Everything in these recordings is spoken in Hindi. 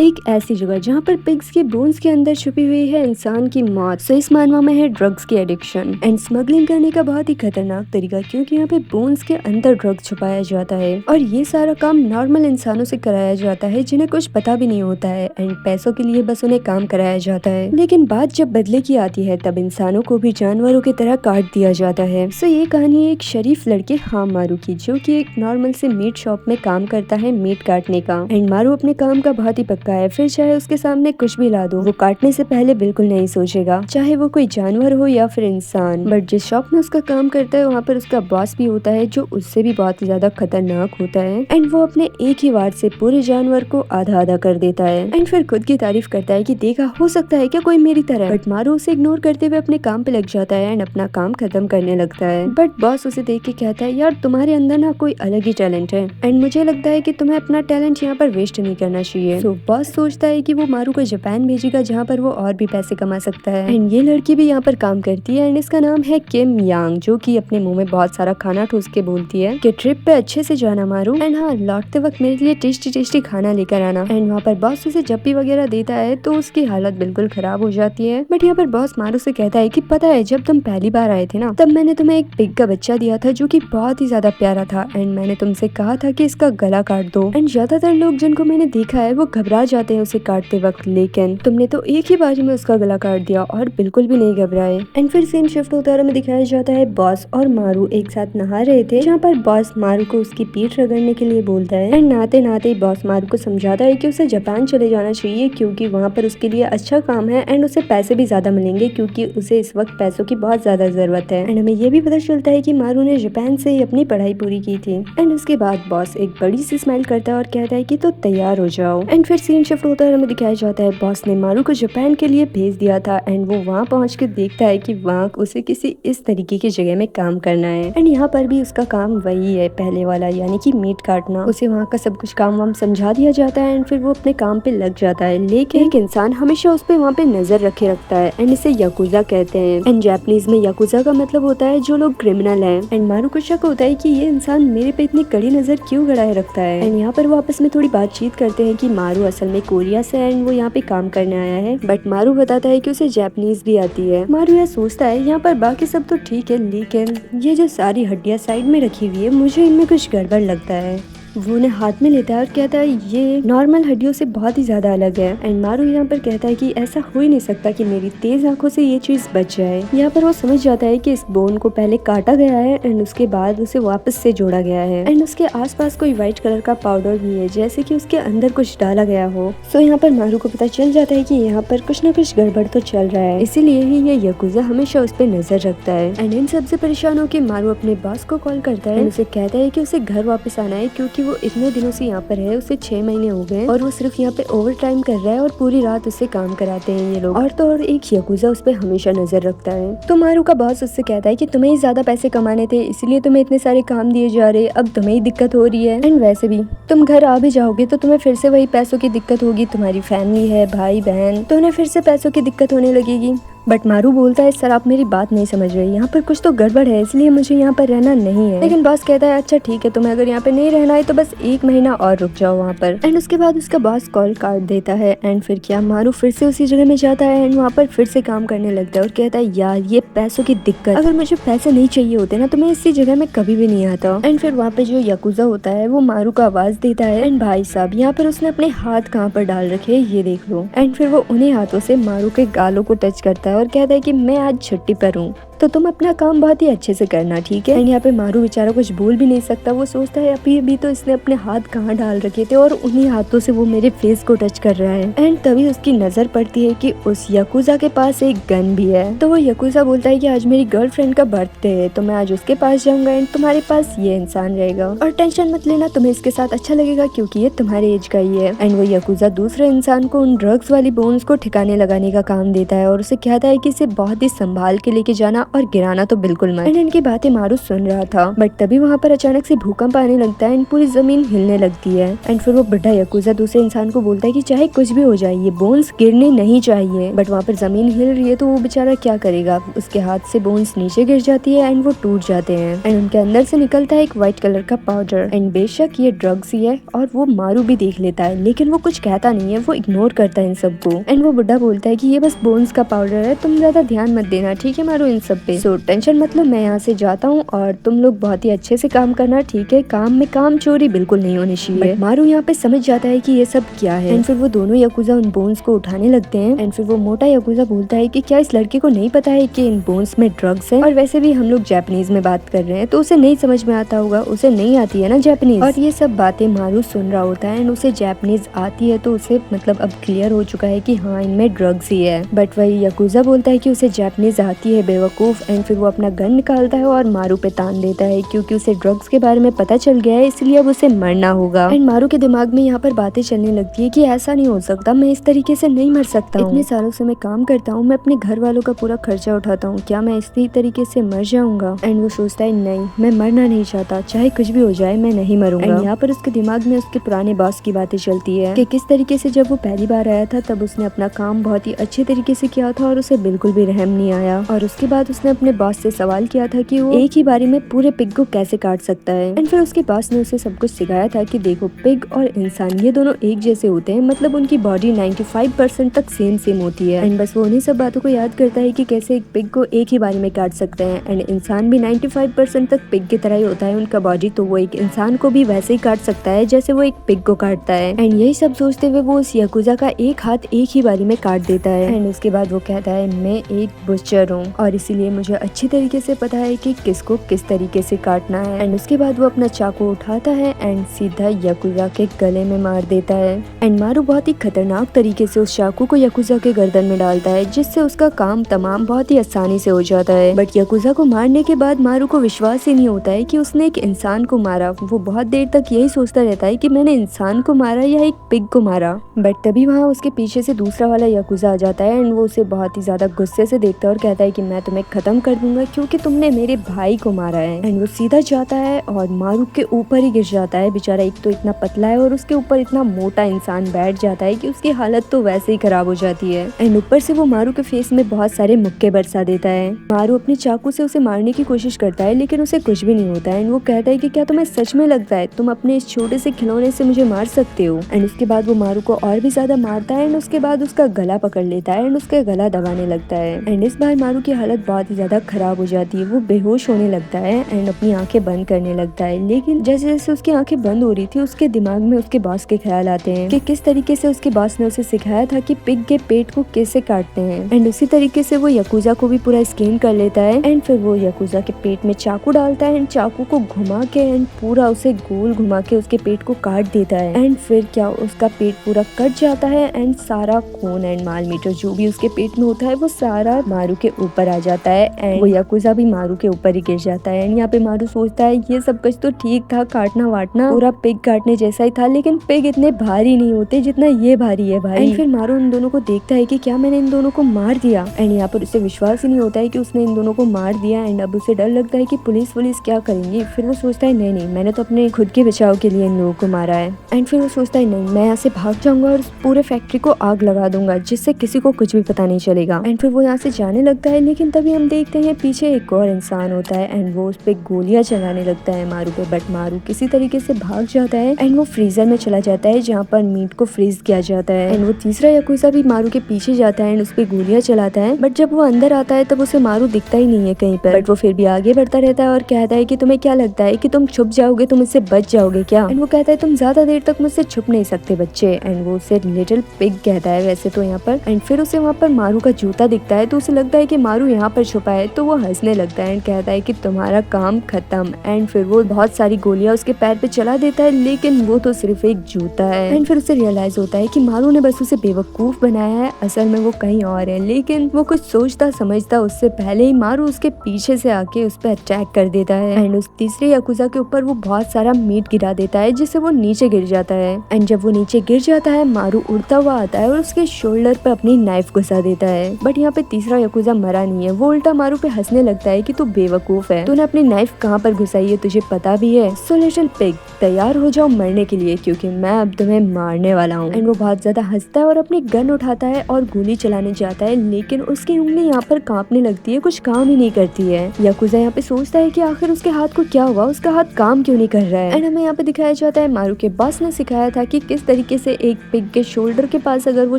एक ऐसी जगह जहाँ पर पिग्स के बोन्स के अंदर छुपी हुई है इंसान की मौत। सो इस मानवा में है ड्रग्स की एडिक्शन एंड स्मगलिंग करने का बहुत ही खतरनाक तरीका, क्योंकि यहाँ पे बोन्स के अंदर ड्रग छुपाया जाता है और ये सारा काम नॉर्मल इंसानों से कराया जाता है जिन्हें कुछ पता भी नहीं होता है एंड पैसों के लिए बस उन्हें काम कराया जाता है। लेकिन बात जब बदले की आती है तब इंसानों को भी जानवरों की तरह काट दिया जाता है। सो ये कहानी है एक शरीफ लड़के मारू की, जो कि एक नॉर्मल से मीट शॉप में काम करता है मीट काटने का। एंड मारू अपने काम का बहुत ही पक्का है, फिर चाहे उसके सामने कुछ भी ला दो वो काटने से पहले बिल्कुल नहीं सोचेगा, चाहे वो कोई जानवर हो या फिर इंसान। बट जिस शॉप में उसका काम करता है वहाँ पर उसका बॉस भी होता है जो उससे भी बहुत ज्यादा खतरनाक होता है एंड वो अपने एक ही वार से पूरे जानवर को आधा आधा कर देता है एंड फिर खुद की तारीफ करता है कि देखा, हो सकता है क्या कोई मेरी तरह। बट मारू उसे इग्नोर करते हुए अपने काम पे लग जाता है एंड अपना काम खत्म करने लगता है। बट बॉस उसे देख के कहता है, यार तुम्हारे अंदर ना कोई अलग ही टैलेंट है एंड मुझे लगता है कि तुम्हें अपना टैलेंट यहाँ पर वेस्ट नहीं करना चाहिए। तो बॉस सोचता है कि वो मारू को जापान भेजेगा जहाँ पर वो और भी पैसे कमा सकता है एंड ये लड़की भी यहाँ पर काम करती है एंड इसका नाम है किम यांग, जो कि अपने मुंह में बहुत सारा खाना ठूस के बोलती है कि ट्रिप पे अच्छे से जाना मारू एंड हाँ, लौटते वक्त मेरे लिए टेस्टी टेस्टी खाना लेकर आना। एंड वहाँ पर बॉस उसे जप्पी वगैरह देता है तो उसकी हालत बिल्कुल खराब हो जाती है। बट यहाँ पर बॉस मारू से कहता है कि पता है, जब तुम पहली बार आए थे ना तब मैंने तुम्हें एक पिग का बच्चा दिया था जो कि बहुत ही ज्यादा प्यारा था एंड मैंने तुमसे कहा था कि इसका गला काट दो। एंड ज्यादातर लोग जिनको मैंने देखा है वो घबरा जाते हैं उसे काटते वक्त, लेकिन तुमने तो एक ही बारी में उसका गला काट दिया और बिल्कुल भी नहीं घबराए। एंड फिर सीन शिफ्ट होता है, में दिखाया जाता है बॉस और मारू एक साथ नहा रहे थे, जहाँ पर बॉस मारू को उसकी पीठ रगड़ने के लिए बोलता है एंड नहाते नहाते बॉस मारू को समझाता है कि उसे जापान चले जाना चाहिए क्योंकि वहाँ पर उसके लिए अच्छा काम है एंड उसे पैसे भी ज्यादा मिलेंगे क्योंकि उसे इस वक्त पैसों की बहुत ज्यादा जरूरत है। एंड हमें ये भी पता चलता है कि मारू ने जापान से ही अपनी पढ़ाई पूरी की थी। एंड उसके बाद बॉस एक बड़ी सी स्माइल करता है और कहता है कि तो तैयार हो जाओ। एंड फिर सीन शिफ्ट होता है, हमें दिखाया जाता है बॉस ने मारू को जापान के लिए भेज दिया था एंड वो वहाँ पहुँच के देखता है कि वहाँ उसे किसी इस तरीके की जगह में काम करना है एंड यहाँ पर भी उसका काम वही है पहले वाला, यानी कि मीट काटना। उसे वहाँ का सब कुछ काम वाम समझा दिया जाता है एंड फिर वो अपने काम पे लग जाता है। लेकिन एक इंसान हमेशा उस पे वहाँ पे नजर रखे रखता है एंड इसे याकुजा कहते हैं एंड जापानीज में याकुजा का मतलब होता है जो लोग क्रिमिनल हैं। एंड मारू को शक होता है कि ये इंसान मेरे पे इतनी कड़ी नजर क्यों गड़ाए रखता है। एंड यहाँ पर वो आपस में थोड़ी बातचीत करते हैं कि मारू असल में कोरिया से है एंड वो यहाँ पे काम करने आया है। बट मारू बताता है कि उसे जापानीज भी आती है। मारू यह सोचता है यहाँ पर बाकी सब तो ठीक है, लेकिन ये जो सारी हड्डियाँ साइड में रखी हुई है मुझे इनमें कुछ गड़बड़ लगता है। वो उन्हें हाथ में लेता है और कहता है ये नॉर्मल हड्डियों से बहुत ही ज्यादा अलग है। एंड मारू यहाँ पर कहता है कि ऐसा हो ही नहीं सकता कि मेरी तेज आंखों से ये चीज बच जाए। यहाँ पर वो समझ जाता है कि इस बोन को पहले काटा गया है एंड उसके बाद उसे वापस से जोड़ा गया है एंड उसके आसपास कोई व्हाइट कलर का पाउडर भी है, जैसे कि उसके अंदर कुछ डाला गया हो। सो यहाँ पर मारू को पता चल जाता है कि यहाँ पर कुछ न कुछ गड़बड़ तो चल रहा है, इसीलिए ही ये याकुजा हमेशा उस पर नजर रखता है। एंड इन सबसे परेशान होकर मारू अपने बॉस को कॉल करता है, उसे कहता है कि उसे घर वापस आना है क्योंकि वो इतने दिनों से यहाँ पर है, उसे 6 महीने हो गए और वो सिर्फ यहाँ पे ओवर टाइम कर रहा है और पूरी रात उससे काम कराते हैं ये लोग। और तो और एक याकुजा उस पर हमेशा नजर रखता है। तो मारू का बॉस उससे कहता है कि तुम्हें ही ज्यादा पैसे कमाने थे इसलिए तुम्हें इतने सारे काम दिए जा रहे, अब तुम्हें ही दिक्कत हो रही है एंड वैसे भी तुम घर आ भी जाओगे तो तुम्हें फिर से वही पैसों की दिक्कत होगी, तुम्हारी फैमिली है, भाई बहन, तो उन्हें फिर से पैसों की दिक्कत होने लगेगी। बट मारू बोलता है सर आप मेरी बात नहीं समझ रहे, यहाँ पर कुछ तो गड़बड़ है इसलिए मुझे यहाँ पर रहना नहीं है। लेकिन बॉस कहता है अच्छा ठीक है, तुम्हें अगर यहाँ पे नहीं रहना है तो बस 1 महीना और रुक जाओ वहाँ पर। एंड उसके बाद उसका बॉस कॉल काट देता है एंड फिर क्या मारू फिर से उसी जगह में जाता है एंड वहाँ पर फिर से काम करने लगता है और कहता है यार ये पैसों की दिक्कत, अगर मुझे पैसे नहीं चाहिए होते ना तो मैं इसी जगह में कभी भी नहीं आता। एंड फिर वहाँ पे जो याकुजा होता है वो मारू को आवाज देता है एंड भाई साहब यहाँ पर उसने अपने हाथ कहाँ पर डाल रखे ये देख लो। एंड फिर वो उन्हीं हाथों से मारू के गालों को टच करता है और कहता है कि मैं आज छुट्टी पर हूँ तो तुम अपना काम बहुत ही अच्छे से करना, ठीक है। एंड यहाँ पे मारू बेचारा कुछ बोल भी नहीं सकता, वो सोचता है अभी तो इसने अपने हाथ कहाँ डाल रखे थे और उन्हीं हाथों से वो मेरे फेस को टच कर रहा है। एंड तभी उसकी नजर पड़ती है कि उस याकुजा के पास एक गन भी है। तो वो याकुजा बोलता है कि आज मेरी गर्लफ्रेंड का बर्थडे है तो मैं आज उसके पास जाऊंगा एंड तुम्हारे पास ये इंसान रहेगा और टेंशन मत लेना, तुम्हें इसके साथ अच्छा लगेगा क्योंकि ये तुम्हारे एज का ही है। एंड वो याकुजा दूसरे इंसान को उन ड्रग्स वाली बोन्स को ठिकाने लगाने का काम देता है और उसे कहता है कि इसे बहुत ही संभाल के लेके जाना और गिराना तो बिल्कुल मत। एंड इनकी बातें मारू सुन रहा था, बट तभी वहाँ पर अचानक से भूकंप आने लगता है एंड पूरी जमीन हिलने लगती है। एंड फिर वो बुढ़ा याकुजा दूसरे इंसान को बोलता है कि चाहे कुछ भी हो जाए ये बोन्स गिरने नहीं चाहिए, बट वहाँ पर जमीन हिल रही है तो वो बेचारा क्या करेगा, उसके हाथ से बोन्स नीचे गिर जाती है एंड वो टूट जाते हैं। एंड उनके अंदर से निकलता है एक व्हाइट कलर का पाउडर। एंड बेशक ये ड्रग्स ही है और वो मारू भी देख लेता है, लेकिन वो कुछ कहता नहीं है, वो इग्नोर करता है इन सबको। एंड वो बुढ़ा बोलता है कि ये बस बोन्स का पाउडर है, तुम ज्यादा ध्यान मत देना, ठीक है मारू इन सब पे। सो टेंशन मतलब मैं यहाँ से जाता हूँ और तुम लोग बहुत ही अच्छे से काम करना, ठीक है, काम में काम चोरी बिल्कुल नहीं होनी चाहिए। मारू यहाँ पे समझ जाता है कि ये सब क्या है। एंड फिर वो दोनों याकुजा उन बोन्स को उठाने लगते हैं। एंड फिर वो मोटा याकुजा बोलता है कि क्या इस लड़के को नहीं पता है कि इन बोन्स में ड्रग्स है, और वैसे भी हम लोग जापानीज में बात कर रहे हैं तो उसे नहीं समझ में आता होगा, उसे नहीं आती है ना जापानीज। और ये सब बातें मारू सुन रहा होता है एंड उसे जापानीज आती है तो उसे मतलब अब क्लियर हो चुका है कि हाँ इनमें ड्रग्स ही है। बट वही याकुजा बोलता है कि उसे जापानीज आती है बेवकूफ। एंड फिर वो अपना गन निकालता है और मारू पे तान देता है, क्योंकि उसे ड्रग्स के बारे में पता चल गया है, इसलिए अब उसे मरना होगा। एंड मारू के दिमाग में यहाँ पर बातें चलने लगती है कि ऐसा नहीं हो सकता, मैं इस तरीके से नहीं मर सकता हूँ, इतने सालों से मैं काम करता हूँ, मैं अपने घर वालों का पूरा खर्चा उठाता हूँ, क्या मैं इसी तरीके से मर जाऊंगा। एंड वो सोचता है नहीं, मैं मरना नहीं चाहता, चाहे कुछ भी हो जाए मैं नहीं मरूंगा। एंड यहाँ पर उसके दिमाग में उसके पुराने बॉस की बातें चलती है कि किस तरीके से जब वो पहली बार आया था तब उसने अपना काम बहुत ही अच्छे तरीके से किया था और उसे बिल्कुल भी रहम नहीं आया। और उसके बाद उसने अपने बॉस से सवाल किया था कि वो एक ही बारी में पूरे पिग को कैसे काट सकता है। एंड फिर उसके बॉस ने उसे सब कुछ सिखाया था कि देखो पिग और इंसान ये दोनों एक जैसे होते हैं, मतलब उनकी बॉडी 95% तक सेम होती है। एंड बस वो उन्हीं सब बातों को याद करता है कि कैसे एक पिग को एक ही बारी में काट सकते हैं। एंड इंसान भी 95% तक पिग की तरह ही होता है उनका बॉडी, तो वो एक इंसान को भी वैसे ही काट सकता है जैसे वो एक पिग को काटता है। एंड यही सब सोचते हुए वो उस याकुजा का एक हाथ एक ही बारी में काट देता है। एंड उसके बाद वो कहता है मैं एक बुचर हूँ और इसीलिए मुझे अच्छी तरीके से पता है कि किसको किस तरीके से काटना है। एंड उसके बाद वो अपना चाकू उठाता है एंड सीधा याकुजा के गले में मार देता है। एंड मारू बहुत ही खतरनाक तरीके से उस चाकू को याकुजा के गर्दन में डालता है, जिससे उसका काम तमाम बहुत ही आसानी से हो जाता है। बट याकुजा को मारने के बाद मारू को विश्वास ही नहीं होता है कि उसने एक इंसान को मारा। वो बहुत देर तक यही सोचता रहता है कि मैंने इंसान को मारा या एक पिग को मारा। बट तभी वहाँ उसके पीछे से दूसरा वाला याकुजा आ जाता है एंड वो उसे बहुत ही ज्यादा गुस्से से देखता है और कहता है कि मैं तुम्हें खत्म कर दूंगा क्योंकि तुमने मेरे भाई को मारा है। एंड वो सीधा जाता है और मारू के ऊपर ही गिर जाता है। बेचारा एक तो इतना पतला है और उसके ऊपर इतना मोटा इंसान बैठ जाता है कि उसकी हालत तो वैसे ही खराब हो जाती है। एंड ऊपर से वो मारू के फेस में बहुत सारे मुक्के बरसा देता है। मारू अपने चाकू से उसे मारने की कोशिश करता है लेकिन उसे कुछ भी नहीं होता है। एंड वो कहता है कि क्या तुम्हें सच में लगता है तुम अपने इस छोटे से खिलौने से मुझे मार सकते हो। एंड उसके बाद वो मारू को और भी ज्यादा मारता है एंड उसके बाद उसका गला पकड़ लेता है एंड उसका गला दबाने लगता है। एंड इस बार मारू की हालत बहुत ही ज्यादा खराब हो जाती है, वो बेहोश होने लगता है एंड अपनी आंखें बंद करने लगता है। लेकिन जैसे जैसे उसकी आंखें बंद हो रही थी उसके दिमाग में उसके बॉस के ख्याल आते हैं कि किस तरीके से उसके बॉस ने उसे सिखाया था कि पिग के पेट को कैसे काटते हैं। एंड उसी तरीके से वो याकुजा को भी पूरा स्कैन कर लेता है एंड फिर वो याकुजा के पेट में चाकू डालता है एंड चाकू को घुमा के एंड पूरा उसे गोल घुमा के उसके पेट को काट देता है। एंड फिर क्या उसका पेट पूरा कट जाता है एंड सारा खून एंड माल मीटर जो भी उसके पेट में होता है वो सारा मारू के ऊपर आ जाता है एंड वो याकुजा भी मारू के ऊपर ही गिर जाता है। एंड यहाँ पे मारू सोचता है ये सब कुछ तो ठीक था, काटना वाटना पूरा पिग काटने जैसा ही था, लेकिन पिग इतने भारी नहीं होते जितना ये भारी है भाई। एंड फिर मारू उन दोनों को देखता है कि क्या मैंने इन दोनों को मार दिया। एंड यहाँ पर उसे विश्वास ही नहीं होता है कि उसने इन दोनों को मार दिया। एंड अब उसे डर लगता है कि पुलिस क्या करेंगी। फिर वो सोचता है नहीं मैंने तो अपने खुद के बचाव के लिए इन लोगों को मारा है। एंड फिर वो सोचता है नहीं मैं यहाँ से भाग जाऊंगा और पूरे फैक्ट्री को आग लगा दूंगा जिससे किसी को कुछ भी पता नहीं चलेगा। एंड फिर वो यहाँ से जाने लगता है, लेकिन तभी हम देखते हैं पीछे एक और इंसान होता है एंड वो उस पे गोलियां चलाने लगता है मारू पे। बट मारू किसी तरीके से भाग जाता है एंड वो फ्रीजर में चला जाता है जहाँ पर मीट को फ्रीज किया जाता है। एंड वो तीसरा याकुजा भी मारू के पीछे जाता है एंड उस पे गोलियां चलाता है। बट जब वो अंदर आता है तब उसे मारू दिखता ही नहीं है कहीं पर। बट वो फिर भी आगे बढ़ता रहता है और कहता है कि तुम्हें क्या लगता है कि तुम छुप जाओगे, तुम इससे बच जाओगे क्या। एंड वो कहता है तुम ज्यादा देर तक मुझसे छुप नहीं सकते बच्चे। एंड वो उसे लिटिल पिग कहता है वैसे तो यहाँ पर। एंड फिर उसे वहाँ पर मारू का जूता दिखता है तो उसे लगता है कि मारू यहाँ पर छुपा है, तो वो हंसने लगता है एंड कहता है कि तुम्हारा काम खत्म। एंड फिर वो बहुत सारी गोलियां उसके पैर पे चला देता है, लेकिन वो तो सिर्फ एक जूता है। एंड फिर उसे रियलाइज होता है कि मारू ने बस उसे बेवकूफ बनाया है, असल में वो कहीं और है। लेकिन वो कुछ सोचता समझता उससे पहले ही मारू उसके पीछे से आके उस पर अटैक कर देता है एंड उस तीसरे याकुजा के ऊपर वो बहुत सारा मीट गिरा देता है जिससे वो नीचे गिर जाता है। एंड जब वो नीचे गिर जाता है मारू उड़ता हुआ आता है और उसके शोल्डर पे अपनी नाइफ घुसा देता है। बट यहाँ पे तीसरा याकुजा मरा नहीं है, वो उल्टा मारू पे हंसने लगता है कि तू बेवकूफ है, तूने अपनी नाइफ कहाँ पर घुसाई है, तुझे पता भी है। सो लिटिल पिग, तैयार हो जाओ मरने के लिए क्योंकि मैं अब तुम्हें मारने वाला हूँ। एंड वो बहुत ज्यादा हंसता है और अपनी गन उठाता है और गोली चलाने जाता है, लेकिन उसकी उंगली यहाँ पर कांपने लगती है, कुछ काम ही नहीं करती है। याकुजा यहाँ पे सोचता है कि आखिर उसके हाथ को क्या हुआ, उसका हाथ काम क्यों नहीं कर रहा है। एंड हमें यहाँ पे दिखाया जाता है मारू के बॉस ने सिखाया था कि किस तरीके से एक पिग के शोल्डर के पास अगर वो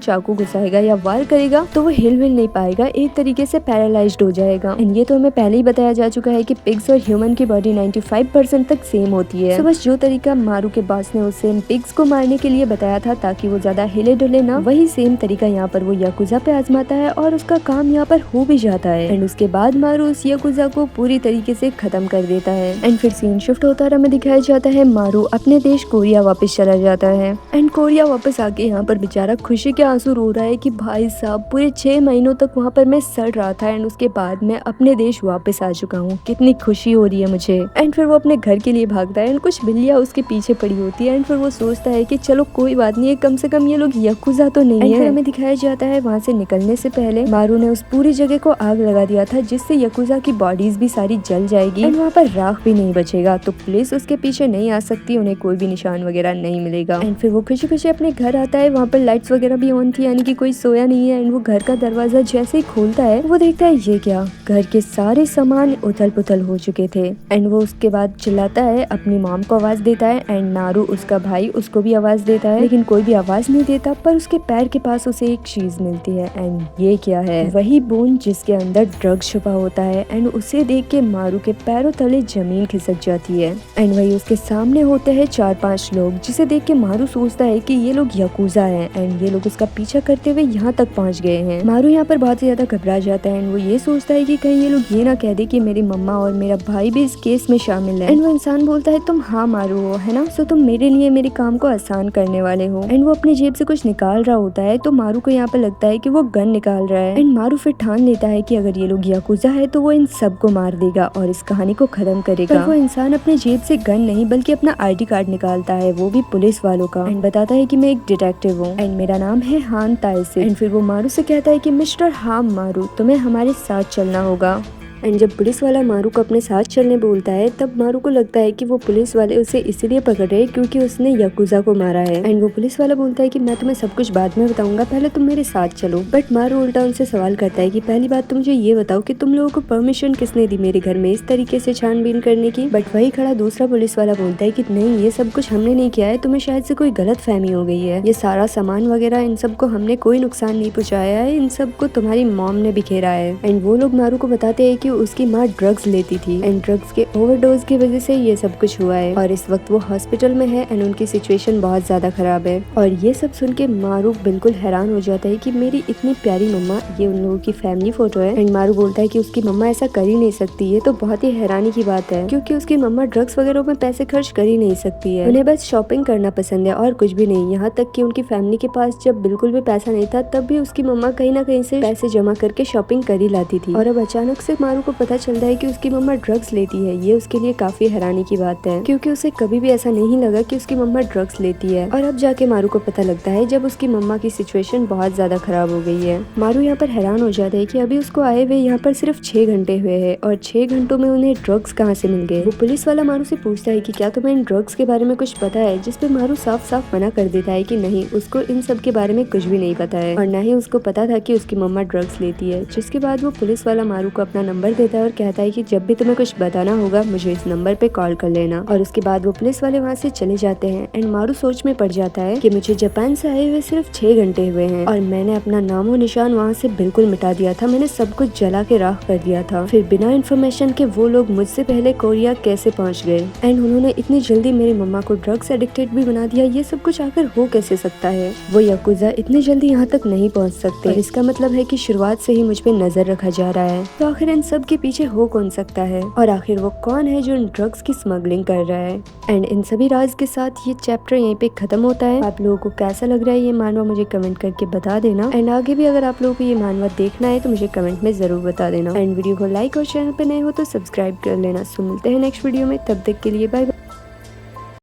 चाकू घुसाएगा या वार करेगा तो वो हिल विल नहीं पाएगा, एक तरीके से पैरालाइज्ड हो जाएगा। एंड ये तो हमें पहले ही बताया जा चुका है कि पिग्स और ह्यूमन की बॉडी 95% तक सेम होती है। तो बस जो तरीका मारू के बॉस ने उसे पिग्स को मारने के लिए बताया था ताकि वो ज्यादा हिले डुले ना, वही सेम तरीका यहाँ पर वो याकुजा पे आजमाता है और उसका काम यहाँ पर हो भी जाता है। एंड उसके बाद मारू उस याकुजा को पूरी तरीके से खत्म कर देता है। एंड फिर सीन शिफ्ट होता है, हमें दिखाया जाता है मारू अपने देश कोरिया वापस चला जाता है। एंड कोरिया वापस आके यहाँ पर बेचारा खुशी के आंसू रो रहा है कि भाई साहब पूरे 6 महीनों तक वहाँ पर मैं सड़ रहा था एंड उसके बाद मैं अपने देश वापस आ चुका हूँ, कितनी खुशी हो रही है मुझे। एंड फिर वो अपने घर के लिए भागता है एंड कुछ बिल्लियाँ उसके पीछे पड़ी होती है। एंड फिर वो सोचता है कि चलो कोई बात नहीं है, कम से कम ये लोग याकुजा तो नहीं है। फिर हमें दिखाया जाता है वहाँ से निकलने से पहले मारू ने उस पूरी जगह को आग लगा दिया था जिससे याकुजा की बॉडीज भी सारी जल जाएगी एंड वहाँ पर राख भी नहीं बचेगा, तो पुलिस उसके पीछे नहीं आ सकती, उन्हें कोई भी निशान वगैरह नहीं मिलेगा। एंड फिर वो खुशी खुशी अपने घर आता है, वहाँ पर लाइट्स वगैरह भी ऑन थी यानी कि कोई सोया नहीं है। एंड वो घर का दरवाजा जैसे ही खोलता है वो देखता है ये क्या, घर के सारे सामान उथल पुथल हो चुके थे। एंड वो उसके बाद चिल्लाता है, अपनी मॉम को आवाज देता है एंड नारू उसका भाई उसको भी आवाज देता है, लेकिन कोई भी आवाज नहीं देता। पर उसके पैर के पास उसे एक चीज मिलती है एंड ये क्या है, वही बोन जिसके अंदर ड्रग छुपा होता है। एंड उसे देख के मारू के पैरों तले जमीन खिसक जाती है। एंड वही उसके सामने होते हैं 4-5 लोग, जिसे देख के मारू सोचता है कि ये लोग याकुजा हैं एंड ये लोग उसका पीछा करते हुए यहाँ तक पहुँच गए हैं। मारू यहाँ पर बहुत ही ज्यादा घबरा जाता है एंड वो ये सोचता है कि कहीं ये लोग ये ना कह दे कि मेरी मम्मा और मेरा भाई भी इस केस में शामिल है। एंड वो इंसान बोलता है तुम हाँ मारू हो है ना, सो तुम मेरे लिए मेरे काम को आसान करने वाले हो। एंड वो अपनी जेब से कुछ निकाल रहा होता है तो मारू को यहाँ पर लगता है कि वो गन निकाल रहा है। एंड मारू फिर ठान लेता है कि अगर ये लोग याकुजा है तो वो इन सबको मार देगा और इस कहानी को खत्म करेगा। पर वो इंसान अपने जेब से गन नहीं बल्कि अपना ID कार्ड निकालता है, वो भी पुलिस वालों का, एंड बताता है कि मैं एक डिटेक्टिव हूँ एंड मेरा नाम है हान ताइसे। एंड फिर वो मारू से कहता है कि मिस्टर हाम मारू, तुम्हें हमारे साथ चलना होगा। एंड जब पुलिस वाला मारू को अपने साथ चलने बोलता है तब मारू को लगता है कि वो पुलिस वाले उसे इसलिए पकड़ रहे हैं क्योंकि उसने याकुजा को मारा है। एंड वो पुलिस वाला बोलता है कि मैं तुम्हें सब कुछ बाद में बताऊंगा, पहले तुम मेरे साथ चलो। बट मारू उल्टा उनसे सवाल करता है कि पहली बात तो मुझे ये बताओ कि तुम लोगों को परमिशन किसने दी मेरे घर में इस तरीके से छानबीन करने की। बट वही खड़ा दूसरा पुलिस वाला बोलता है कि नहीं, ये सब कुछ हमने नहीं किया है, तुम्हें शायद से कोई गलत फहमी हो गई है, ये सारा सामान वगैरह इन सबको हमने कोई नुकसान नहीं पहुँचाया है, इन सबको तुम्हारी मॉम ने बिखेरा है। एंड वो लोग मारू को बताते हैं कि उसकी माँ ड्रग्स लेती थी एंड ड्रग्स के ओवरडोज की वजह से ये सब कुछ हुआ है और इस वक्त वो हॉस्पिटल में है एंड उनकी सिचुएशन बहुत ज्यादा खराब है। और ये सब सुन के मारू बिल्कुल हैरान हो जाता है कि मेरी इतनी प्यारी मम्मा, ये उन लोगों की फैमिली फोटो है। एंड मारू बोलता है कि उसकी मम्मा ऐसा कर ही नहीं सकती, ये तो बहुत ही हैरानी की बात है क्योंकि उसकी मम्मा ड्रग्स वगैरह में पैसे खर्च कर ही नहीं सकती है, उन्हें बस शॉपिंग करना पसंद है और कुछ भी नहीं। यहाँ तक कि उनकी फैमिली के पास जब बिल्कुल भी पैसा नहीं था तब भी उसकी मम्मा कहीं ना कहीं से पैसे जमा करके शॉपिंग कर ही लाती थी। और अब अचानक से मारू को पता चलता है कि उसकी मम्मा ड्रग्स लेती है। ये उसके लिए काफी हैरानी की बात है क्योंकि उसे कभी भी ऐसा नहीं लगा कि उसकी मम्मा ड्रग्स लेती है। और अब जाके मारू को पता लगता है जब उसकी मम्मा की सिचुएशन बहुत ज्यादा खराब हो गई है। मारू यहाँ पर हैरान हो जाता है कि अभी उसको आए हुए यहाँ पर सिर्फ 6 घंटे हुए हैं और 6 घंटों में उन्हें ड्रग्स कहाँ से मिल गए। वो पुलिस वाला मारू से पूछता है कि क्या तुम्हें इन ड्रग्स के बारे में कुछ पता है, जिसपे मारू साफ साफ मना कर देता है कि नहीं, उसको इन सब के बारे में कुछ भी नहीं पता है और न ही उसको पता था कि उसकी मम्मा ड्रग्स लेती है। जिसके बाद वो पुलिस वाला मारू को अपना नंबर देता है और कहता है कि जब भी तुम्हें कुछ बताना होगा मुझे इस नंबर पे कॉल कर लेना। और उसके बाद वो पुलिस वाले वहाँ से चले जाते हैं एंड मारू सोच में पड़ जाता है कि मुझे जापान से आए हुए सिर्फ 6 घंटे हुए हैं और मैंने अपना नामो निशान वहाँ से बिल्कुल मिटा दिया था, मैंने सब कुछ जला के राख कर दिया था। फिर बिना इन्फॉर्मेशन के वो लोग मुझसे पहले कोरिया कैसे पहुँच गए एंड उन्होंने इतनी जल्दी मेरी मम्मा को ड्रग्स एडिक्टेड भी बना दिया, ये सब कुछ आखिर हो कैसे सकता है। वो याकुजा इतनी जल्दी यहाँ तक नहीं पहुँच सकते, इसका मतलब है कि शुरुआत से ही मुझ पे नजर रखा जा रहा है। तो आखिर इन सब के पीछे हो कौन सकता है और आखिर वो कौन है जो इन ड्रग्स की स्मगलिंग कर रहा है। एंड इन सभी राज के साथ ये चैप्टर यहीं पे खत्म होता है। आप लोगों को कैसा लग रहा है ये मानवा मुझे कमेंट करके बता देना एंड आगे भी अगर आप लोगों को ये मानवा देखना है तो मुझे कमेंट में जरूर बता देना एंड वीडियो को लाइक और चैनल पे नए हो तो सब्सक्राइब कर लेना। सो मिलते हैं नेक्स्ट वीडियो में, तब तक के लिए बाय बाय।